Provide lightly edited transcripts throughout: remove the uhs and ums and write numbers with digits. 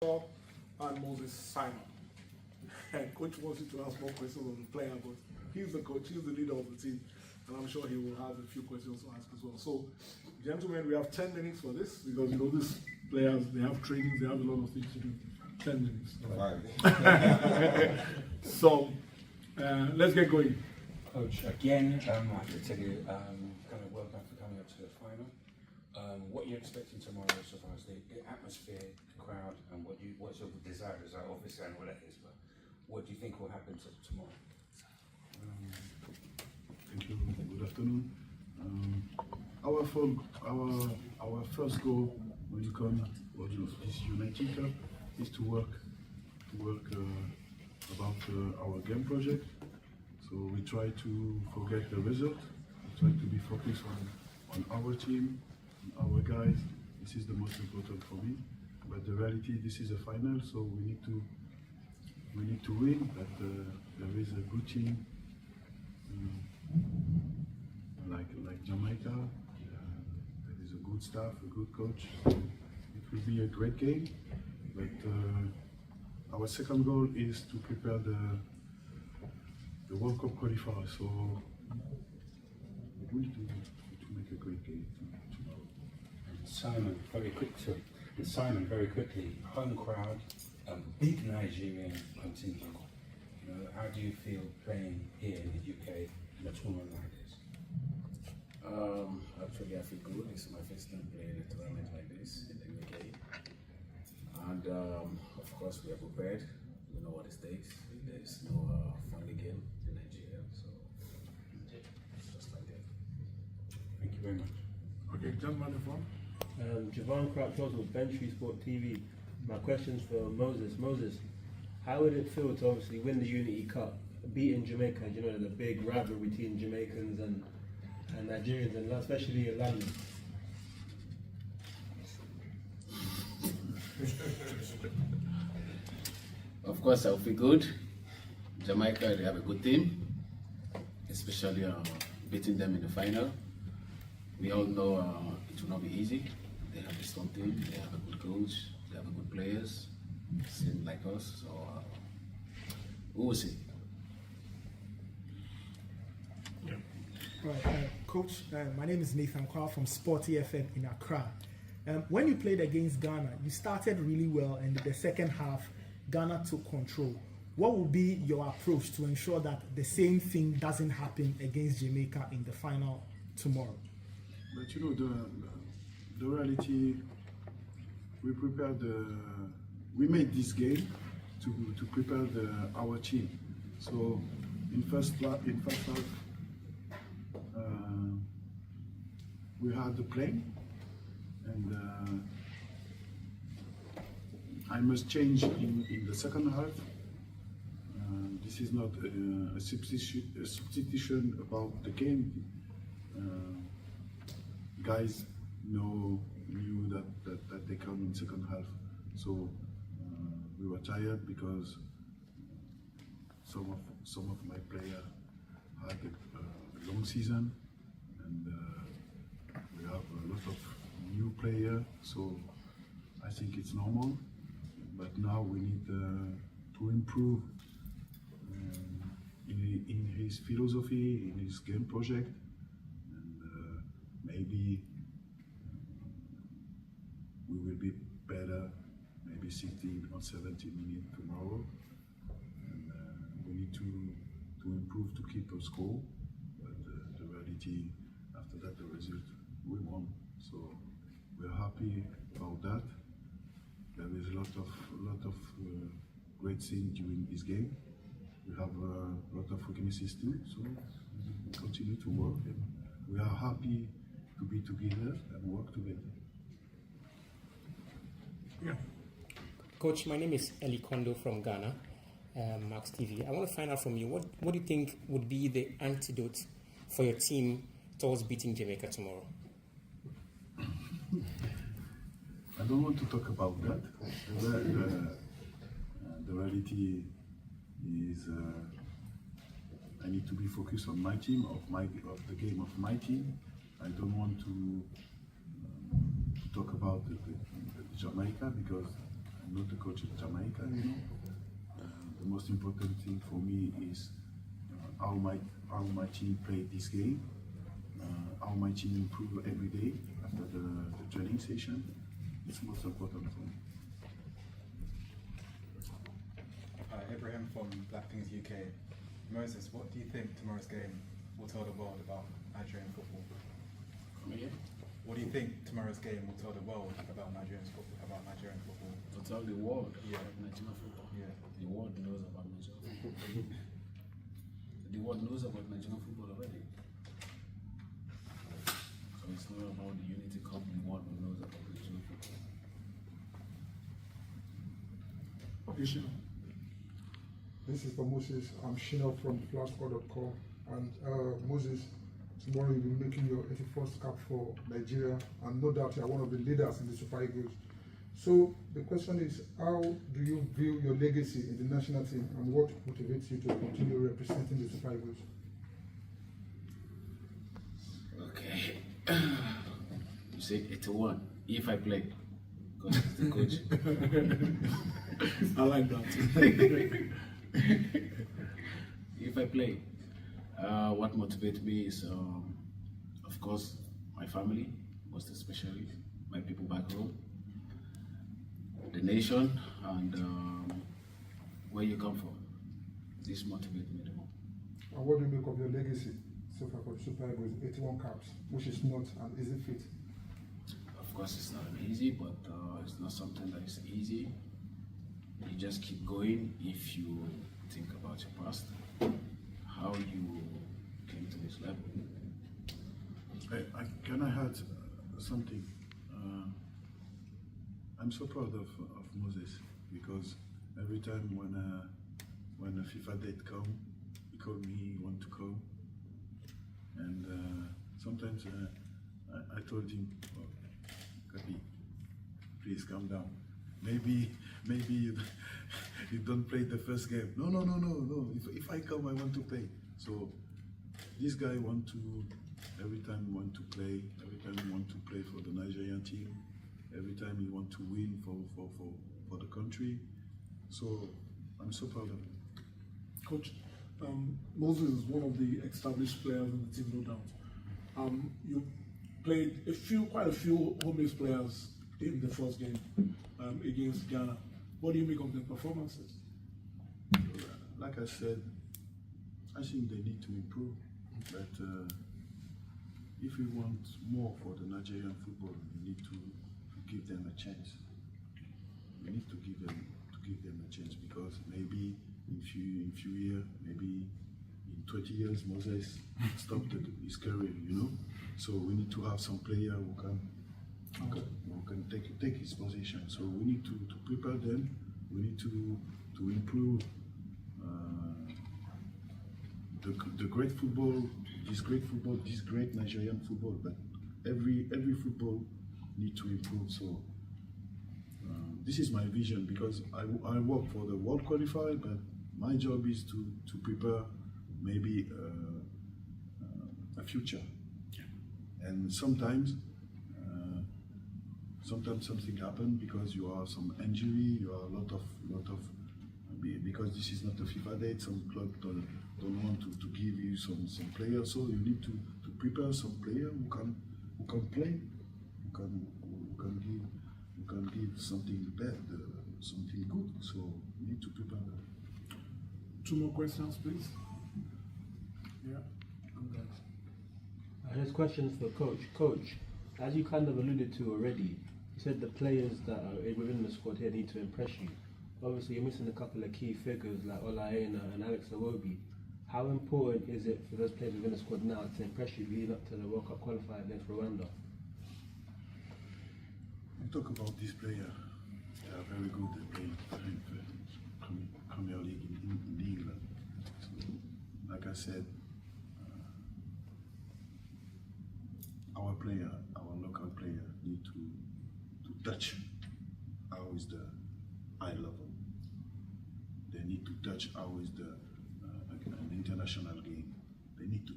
Shaw and Moses Simon. And coach wants you to ask more questions on the player, but he's the coach, he's the leader of the team, and I'm sure he will have a few questions to ask as well. So, gentlemen, we have 10 minutes for this because you know these players, they have trainings, they have a lot of things to do. 10 minutes. Right. So, let's get going. Coach, again, I have to tell you, kind of well done for coming up to the final. What you're expecting tomorrow, so far as the atmosphere, the crowd, and what's your desires are, obviously I know what that is, but what do you think will happen tomorrow? Thank you. Good afternoon. Our first goal when you come to this United Cup is to work about our game project. So we try to forget the result. We try to be focused on our team, on our guys. This is the most important for me. But the reality, this is a final, so we need to win. But there is a good team like Jamaica. There is a good staff, a good coach. So it will be a great game. But our second goal is to prepare the World Cup qualifier. So we're going to make a great game tomorrow. Simon, very quickly, home crowd, big Nigerian contingent. You know, how do you feel playing here in the UK in a tournament like this? Actually, I feel good. It's my first time playing a tournament like this in the UK. And of course, we are prepared. We know what it takes. There's no friendly game in Nigeria, so it's just like that. Thank you very much. Okay, gentleman in front. Javon Crouch-Johnson with Bench Sport TV. My question's for Moses. Moses, how would it feel to obviously win the Unity Cup, beating Jamaica? You know, the big rivalry between Jamaicans and Nigerians, and especially in London. Of course, I'll feel good. Jamaica, they have a good team, especially beating them in the final. We all know it will not be easy. They have a strong team, they have a good coach, they have a good players, same like us, so we will see. Right, Coach, my name is Nathan Kwa from Sporty FM in Accra. When you played against Ghana, you started really well, and in the second half, Ghana took control. What will be your approach to ensure that the same thing doesn't happen against Jamaica in the final tomorrow? But you know, the reality, we made this game to prepare our team. So in first half, we had the plane, and I must change in the second half. This is not a substitution about the game. Guys knew that they come in second half, so we were tired because some of my players had a long season, and we have a lot of new players, so I think it's normal. But now we need to improve in his philosophy, in his game project, and maybe we will be better, maybe 16 or 17 minutes tomorrow, and we need to improve to keep a score. But the reality, after that, the result, we won. So we're happy about that. There is a lot of great things during this game. We have a lot of weaknesses too, so we continue to work, and we are happy to be together and work together. Yeah. Coach, my name is Eli Kondo from Ghana, Max TV. I want to find out from you, what do you think would be the antidote for your team towards beating Jamaica tomorrow? I don't want to talk about that. The reality is I need to be focused on my team, of the game of my team. I don't want to talk about the Jamaica, because I'm not the coach of Jamaica, you know. The most important thing for me is how my team played this game, how my team improve every day after the training session. It's most important for me. Ibrahim from Black Things UK. Moses, what do you think tomorrow's game will tell the world about Nigerian football? Come again? What do you think tomorrow's game will tell the world about Nigerian football? To tell the world Yeah. about Nigerian football. Yeah. The world knows about Nigerian football. The world knows about Nigerian football already. So it's not about the Unity Cup, the world knows about Nigerian football. This is for Moses. I'm Shino from flashscore.com. And Moses, tomorrow you'll be making your 81st cap for Nigeria, and no doubt you are one of the leaders in the Super Eagles. So the question is, how do you view your legacy in the national team, and what motivates you to continue representing the Super Eagles? Okay. You say 81, if I play, because he's the coach. I like that. If I play, what motivates me is, of course, my family, most especially my people back home, the nation, and where you come from. This motivates me the most. And what do you make of your legacy so far for the Super Eagles? 81 caps, which is not an easy feat. Of course, it's not easy, but it's not something that is easy. You just keep going if you think about your past, how you came to this level. Can I add something? I'm so proud of Moses, because every time when a FIFA date come, he called me, he want to come, and sometimes I told him, oh, Kapi, please calm down. Maybe you don't play the first game. No. If I come, I want to play. So this guy every time want to play. Every time he want to play for the Nigerian team. Every time he want to win for the country. So I'm so proud of him. Coach, Moses is one of the established players in the team, no doubt. You played quite a few home-based players in the first game against Ghana. What do you make of their performances? Like I said, I think they need to improve. But if we want more for the Nigerian football, we need to give them a chance. We need to give them a chance, because maybe in few years, maybe in 20 years, Moses stopped his career. So we need to have some player who can take his position. So we need to prepare them. We need to improve the great football, this great Nigerian football. But every football need to improve. So this is my vision, because I work for the world qualifier, but my job is to prepare maybe a future. And sometimes something happens because you have some injury, you have a lot of because this is not a FIFA date. Some club don't want to give you some players, so you need to prepare some player who can play, who can give something bad, something good. So you need to prepare them. 2 more questions, please. Yeah, I'm done. There's questions for Coach. Coach, as you kind of alluded to already, you said the players that are within the squad here need to impress you. Obviously, you're missing a couple of key figures like Olaena and Alex Iwobi. How important is it for those players within the squad now to impress you leading up to the World Cup qualifier against Rwanda? We talk about this player. They are very good at playing Premier League in England. So, like I said, our local player, need to touch how is the high level. They need to touch how is the an international game. They need to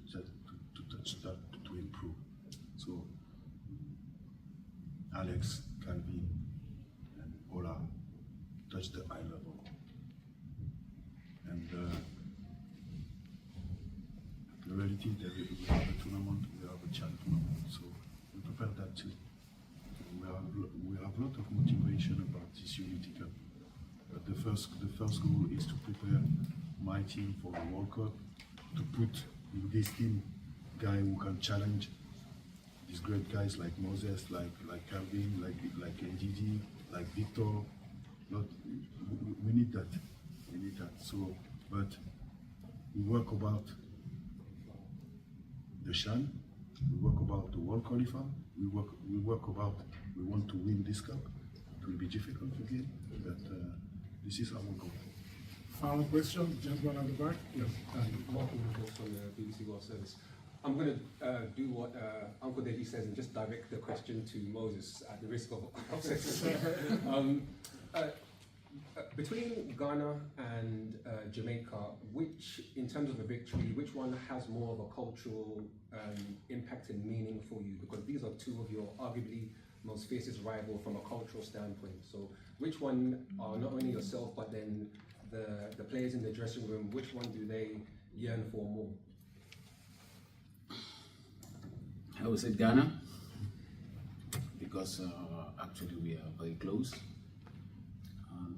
touch that to improve. So Alex, Calvin, and Ola, touch the eye level. And the reality that we have a tournament, we have a Chan tournament, so we prepare that too. We have a lot of motivation about this Unity Cup. But the first goal is to prepare my team for the World Cup, to put in this team guy who can challenge these great guys like Moses, like Calvin, like NDD, like Victor. We need that. We need that. So, but we work about the Shan. We work about the World Qualifier. We work about we want to win this cup. It will be difficult again, but this is our goal. Final question, gentleman at the back. Yes. Mark Williams from the BBC World Service. I'm going to do what Uncle Deji says and just direct the question to Moses at the risk of upsetting him. Between Ghana and Jamaica, which, in terms of a victory, which one has more of a cultural impact and meaning for you? Because these are two of your arguably most fiercest rivals from a cultural standpoint. So which one are not only yourself, but then the players in the dressing room, which one do they yearn for more? I would say Ghana, because actually we are very close, and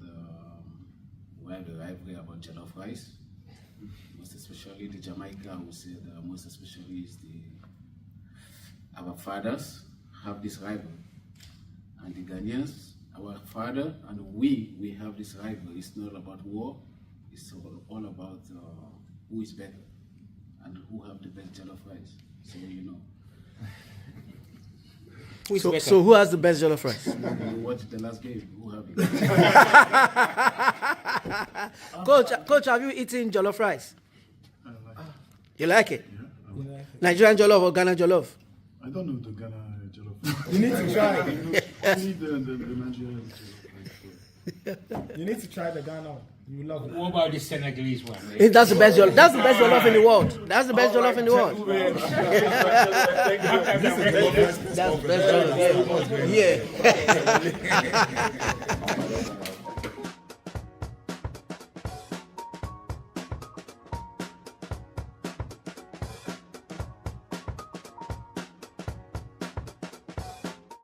we have the rivalry about jollof rice. Most especially the Jamaica, I would say that most especially is our fathers have this rivalry, and the Ghanaians, our father and we have this rivalry. It's not about war, it's all about who is better and who have the best jollof rice. So you know. So who has the best jollof rice? You watched the last game. Who have it? Coach, have you eaten jollof rice? I like it. You like it? Yeah, I like it. Nigerian jollof or Ghana jollof? I don't know the Ghana jollof. You need to try. I need the Nigerian jollof. You need to try the Ghana one. You love it. What about the Senegalese one? That's the best jollof. That's the best jollof in the world. That's the best jollof in the world. That's the best jollof. Yeah.